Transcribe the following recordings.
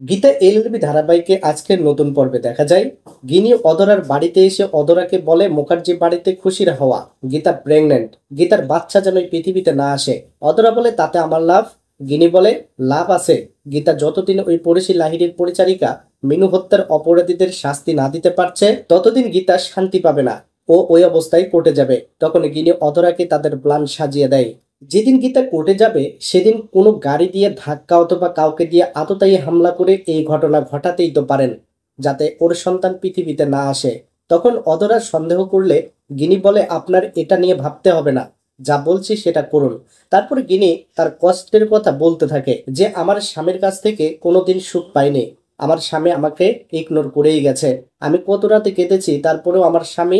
Gita LLB ধারাবাহিকে আজকের নতুন পর্বে দেখা যায় গিনি অধরার বাড়িতে এসে অধরাকে বলে মুখার্জি বাড়িতে খুশির হওয়া গীতা প্রেগন্যান্ট, গীতার বাচ্চা যেন এই পৃথিবীতে না আসে। অধরা বলে তাতে আমার লাভ। গিনি বলে লাভ আছে, গীতা যতদিন ওই পড়শি লাহিড়ীর পরিচারিকা মিনু হত্যার অপরাধীদের শাস্তি না দিতে পারছে ততদিন গীতা শান্তি পাবে না, ও ওই অবস্থায় কোর্টে যাবে। তখন গিনি অধরাকে তাদের প্ল্যান সাজিয়ে দেয়। যেদিন গীতা কোর্টে যাবে সেদিন কোনো গাড়ি দিয়ে ধাক্কা অথবা কাউকে দিয়ে আততায়ী হামলা করে এই ঘটনা ঘটাতেই তো পারেন, যাতে ওর সন্তান পৃথিবীতে না আসে। তখন অধরা সন্দেহ করলে গিনি বলে আপনার এটা নিয়ে ভাবতে হবে না, যা বলছি সেটা করুন। তারপর গিনি তার কষ্টের কথা বলতে থাকে যে আমার স্বামীর কাছ থেকে কোনোদিন সুখ পাইনি, আমার স্বামী আমাকে ইগনোর করেই গেছে, আমি কত রাতে কেঁদেছি তারপরেও আমার স্বামী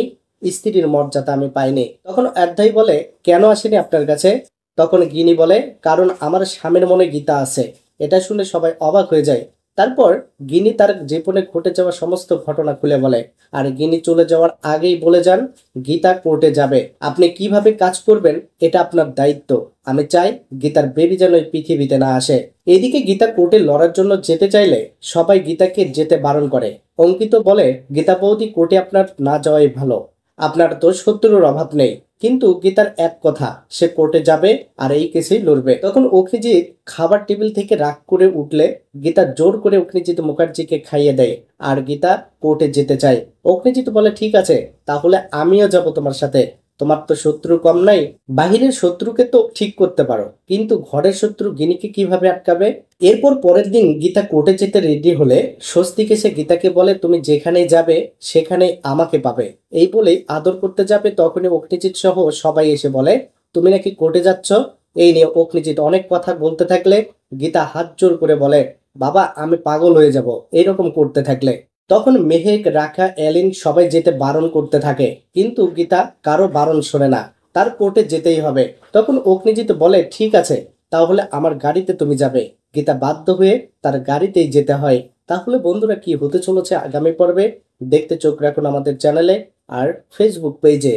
স্ত্রীর মর্যাদা আমি পাইনি। তখন অধ্যায় বলে কেন আসেনি আপনার কাছে? তখন গিনি বলে কারণ আমার স্বামীর মনে গীতা আছে। এটা শুনে সবাই অবাক হয়ে যায়। তারপর গিনি তার জীবনে ঘটে যাওয়া সমস্ত ঘটনা খুলে বলে, আর গিনি চলে যাওয়ার আগেই বলে যান গীতা কোর্টে যাবে, আপনি কিভাবে কাজ করবেন এটা আপনার দায়িত্ব। আমি চাই গীতার বেবি যেন এই পৃথিবীতে না আসে। এদিকে গীতা কোর্টে লড়ার জন্য যেতে চাইলে সবাই গীতাকে যেতে বারণ করে। অঙ্কিত বলে গীতা বৌদি কোর্টে আপনার না যাওয়াই ভালো, আপনার তো শত্রুর অভাব নেই। কিন্তু গীতার এক কথা, সে কোর্টে যাবে আর এই কেসেই লড়বে। তখন অগ্নিজিৎ খাবার টেবিল থেকে রাগ করে উঠলে গীতা জোর করে অগ্নিজিৎ মুখার্জিকে খাইয়ে দেয় আর গীতা কোর্টে যেতে চায়। অগ্নিজিৎ বলে ঠিক আছে, তাহলে আমিও যাব তোমার সাথে, তোমার তো শত্রু কম নাই। বাহিরের শত্রুকে তো ঠিক করতে পারো, কিন্তু ঘরের শত্রু গিনিকে কিভাবে আটকাবে? এরপর পরের দিন গীতা কোর্টে যেতে রেডি হলে স্বস্তিক এসে গীতাকে বলে তুমি যেখানে যাবে সেখানে আমাকে পাবে। এই বলেই আদর করতে যাবে, তখনই অগ্নিজিৎ সহ সবাই এসে বলে তুমি নাকি কোর্টে যাচ্ছ। এই নিয়ে অগ্নিজিৎ অনেক কথা বলতে থাকলে গীতা হাত জোর করে বলে বাবা আমি পাগল হয়ে যাব এইরকম করতে থাকলে। তখন মেহেক, রাখা, এলিন সবাই যেতে বারণ করতে থাকে, কিন্তু গীতা কারো বারণ শোনে না, তার কোর্টে যেতেই হবে। তখন অগ্নিজিৎ বলে ঠিক আছে, তাহলে আমার গাড়িতে তুমি যাবে। গীতা বাধ্য হয়ে তার গাড়িতেই যেতে হয়। তাহলে বন্ধুরা কি হতে চলেছে আগামী পর্বে দেখতে চোখ রাখুন আমাদের চ্যানেলে আর ফেসবুক পেজে।